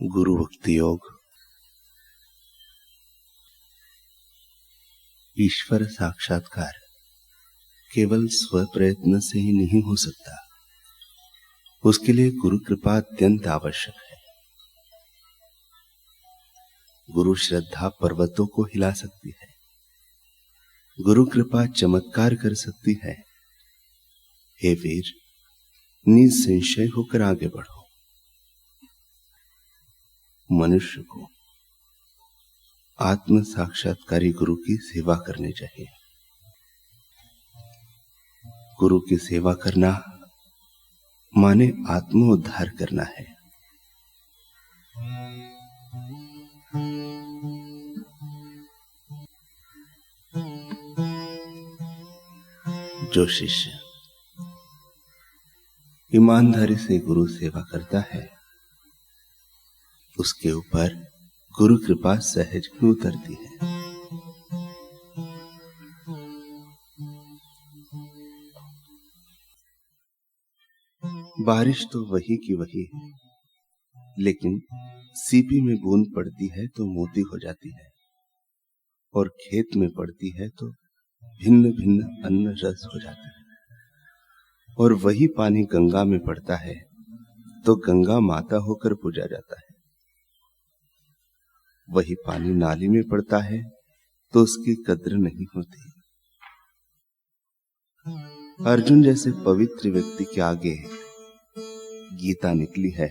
गुरु भक्ति योग। ईश्वर साक्षात्कार केवल स्व प्रयत्न से ही नहीं हो सकता, उसके लिए गुरु कृपा अत्यंत आवश्यक है। गुरु श्रद्धा पर्वतों को हिला सकती है, गुरु कृपा चमत्कार कर सकती है। हे वीर, निसंशय होकर आगे बढ़ो। मनुष्य को आत्म साक्षात्कारी गुरु की सेवा करनी चाहिए। गुरु की सेवा करना माने आत्मोद्धार करना है। जो शिष्य ईमानदारी से गुरु सेवा करता है, उसके ऊपर गुरु कृपा सहज ही उतरती है। बारिश तो वही की वही है, लेकिन सीपी में बूंद पड़ती है तो मोती हो जाती है, और खेत में पड़ती है तो भिन्न भिन्न अन्न रस हो जाते हैं। और वही पानी गंगा में पड़ता है तो गंगा माता होकर पूजा जाता है। वही पानी नाली में पड़ता है तो उसकी कद्र नहीं होती। अर्जुन जैसे पवित्र व्यक्ति के आगे गीता निकली है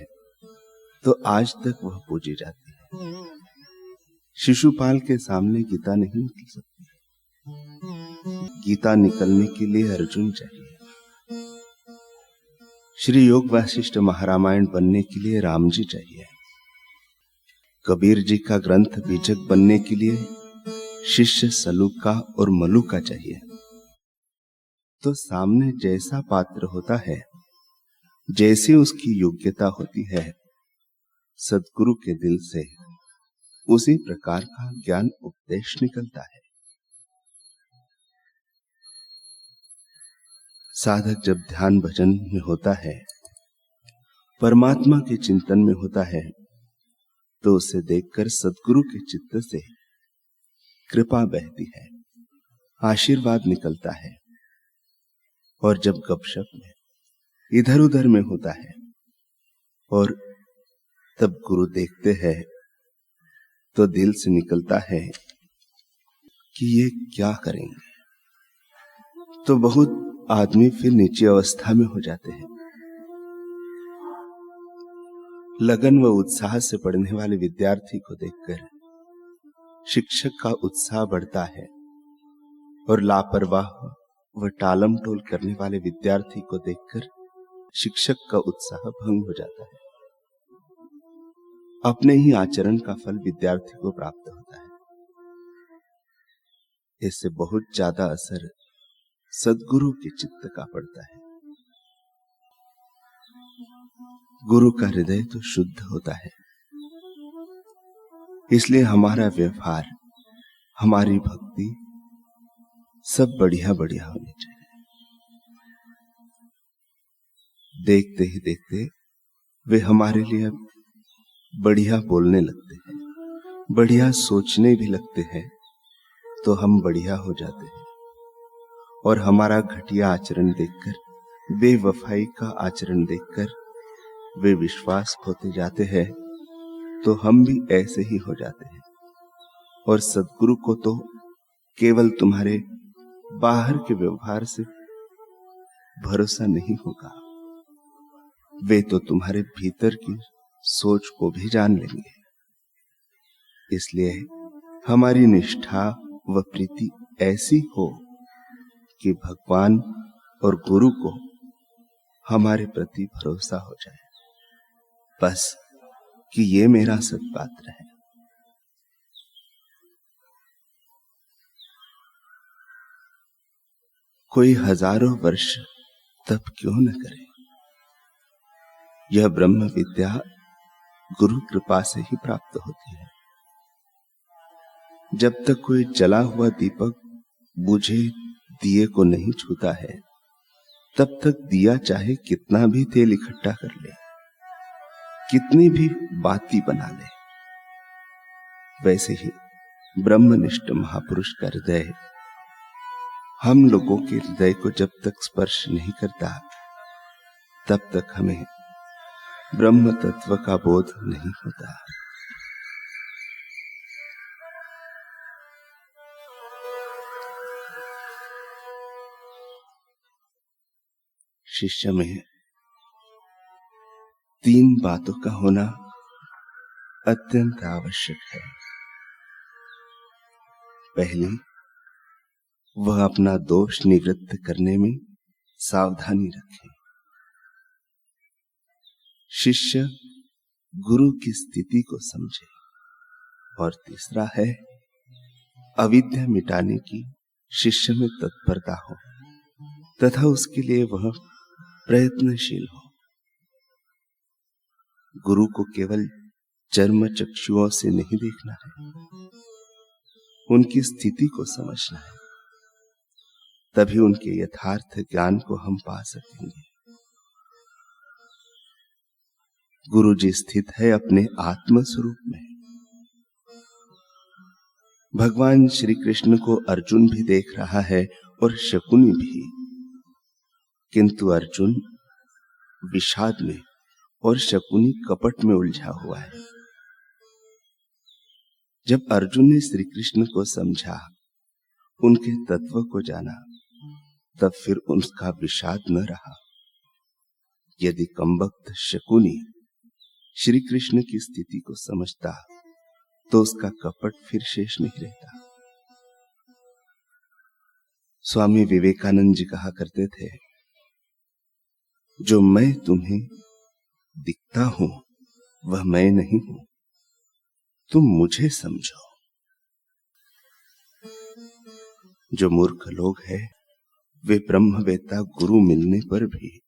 तो आज तक वह पूजी जाती है। शिशुपाल के सामने गीता नहीं निकल सकती। गीता निकलने के लिए अर्जुन चाहिए। श्री योग वासिष्ठ महारामायण बनने के लिए राम जी चाहिए। कबीर जी का ग्रंथ बीजक बनने के लिए शिष्य सलूका और मलूका चाहिए। तो सामने जैसा पात्र होता है, जैसी उसकी योग्यता होती है, सद्गुरु के दिल से उसी प्रकार का ज्ञान उपदेश निकलता है। साधक जब ध्यान भजन में होता है, परमात्मा के चिंतन में होता है, तो उसे देखकर सद्गुरु के चित्त से कृपा बहती है, आशीर्वाद निकलता है। और जब गपशप में इधर उधर में होता है और तब गुरु देखते हैं तो दिल से निकलता है कि ये क्या करेंगे। तो बहुत आदमी फिर नीची अवस्था में हो जाते हैं। लगन व उत्साह से पढ़ने वाले विद्यार्थी को देखकर शिक्षक का उत्साह बढ़ता है, और लापरवाह व टालम टोल करने वाले विद्यार्थी को देखकर शिक्षक का उत्साह भंग हो जाता है। अपने ही आचरण का फल विद्यार्थी को प्राप्त होता है। इससे बहुत ज्यादा असर सद्गुरु के चित्त का पड़ता है। गुरु का हृदय तो शुद्ध होता है, इसलिए हमारा व्यवहार, हमारी भक्ति सब बढ़िया बढ़िया होनी चाहिए। देखते ही देखते वे हमारे लिए बढ़िया बोलने लगते हैं, बढ़िया सोचने भी लगते हैं, तो हम बढ़िया हो जाते हैं। और हमारा घटिया आचरण देखकर, बेवफाई का आचरण देखकर वे विश्वास खोते जाते हैं, तो हम भी ऐसे ही हो जाते हैं। और सद्गुरु को तो केवल तुम्हारे बाहर के व्यवहार से भरोसा नहीं होगा, वे तो तुम्हारे भीतर की सोच को भी जान लेंगे। इसलिए हमारी निष्ठा व प्रीति ऐसी हो कि भगवान और गुरु को हमारे प्रति भरोसा हो जाए, बस कि ये मेरा सत्पात्र है। कोई हजारों वर्ष तप क्यों न करे, यह ब्रह्म विद्या गुरु कृपा से ही प्राप्त होती है। जब तक कोई जला हुआ दीपक बुझे दिए को नहीं छूता है, तब तक दिया चाहे कितना भी तेल इकट्ठा कर ले, कितनी भी बाती बना ले, वैसे ही ब्रह्मनिष्ठ महापुरुष का हृदय हम लोगों के हृदय को जब तक स्पर्श नहीं करता, तब तक हमें ब्रह्म तत्व का बोध नहीं होता। शिष्य में 3 बातों का होना अत्यंत आवश्यक है। पहली, वह अपना दोष निवृत्त करने में सावधानी रखे। शिष्य गुरु की स्थिति को समझे। और तीसरा है, अविद्या मिटाने की शिष्य में तत्परता हो तथा उसके लिए वह प्रयत्नशील हो। गुरु को केवल चर्म चक्षुओं से नहीं देखना है, उनकी स्थिति को समझना है, तभी उनके यथार्थ ज्ञान को हम पा सकेंगे। गुरु जी स्थित है अपने आत्म स्वरूप में। भगवान श्री कृष्ण को अर्जुन भी देख रहा है और शकुनी भी, किंतु अर्जुन विषाद में और शकुनी कपट में उलझा हुआ है। जब अर्जुन ने श्री कृष्ण को समझा, उनके तत्व को जाना, तब फिर उसका विषाद न रहा। यदि कमबख्त शकुनी श्री कृष्ण की स्थिति को समझता, तो उसका कपट फिर शेष नहीं रहता। स्वामी विवेकानंद जी कहा करते थे, जो मैं तुम्हें दिखता हूं वह मैं नहीं हूं, तुम मुझे समझो। जो मूर्ख लोग हैं, वे ब्रह्मवेत्ता गुरु मिलने पर भी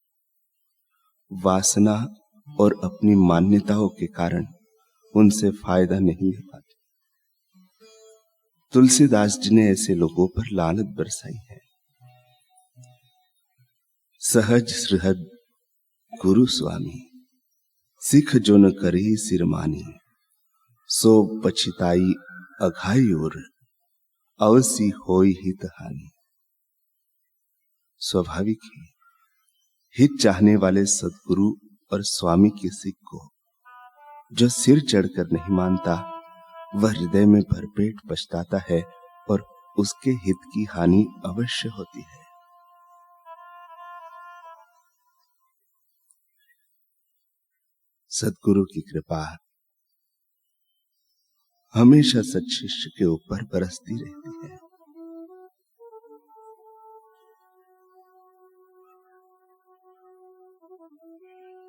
वासना और अपनी मान्यताओं के कारण उनसे फायदा नहीं ले पाते। तुलसीदास जी ने ऐसे लोगों पर लानत बरसाई है। सहज सृहद गुरु स्वामी, सिख जो न करी सिरमानी, सो पछिताई अघाई और अवसी होई हित हानि। स्वाभाविक ही हित चाहने वाले सद्गुरु और स्वामी की सिख को जो सिर चढ़कर नहीं मानता, वह हृदय में भरपेट पछताता है और उसके हित की हानि अवश्य होती है। सद्गुरु की कृपा हमेशा सच्शिष्य के ऊपर बरसती रहती है।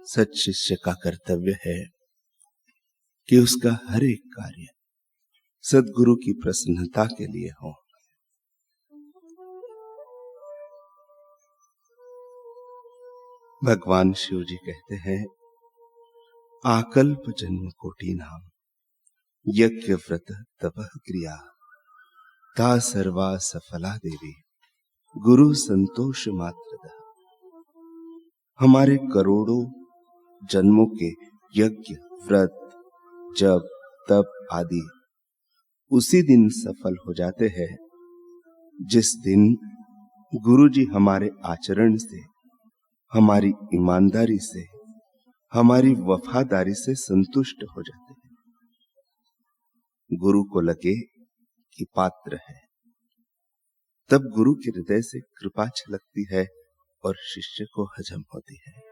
सच्शिष्य का कर्तव्य है कि उसका हर एक कार्य सद्गुरु की प्रसन्नता के लिए हो। भगवान शिव जी कहते हैं, आकल्प जन्म कोटि नाम, यज्ञ व्रत तपः क्रिया, ता सर्वा सफला देवी, गुरु संतोष मात्रदा। हमारे करोड़ों जन्मों के यज्ञ, व्रत, जप, तप आदि उसी दिन सफल हो जाते हैं जिस दिन गुरु जी हमारे आचरण से, हमारी ईमानदारी से, हमारी वफादारी से संतुष्ट हो जाते हैं। गुरु को लगे कि पात्र है, तब गुरु के हृदय से कृपा छलकती है और शिष्य को हजम होती है।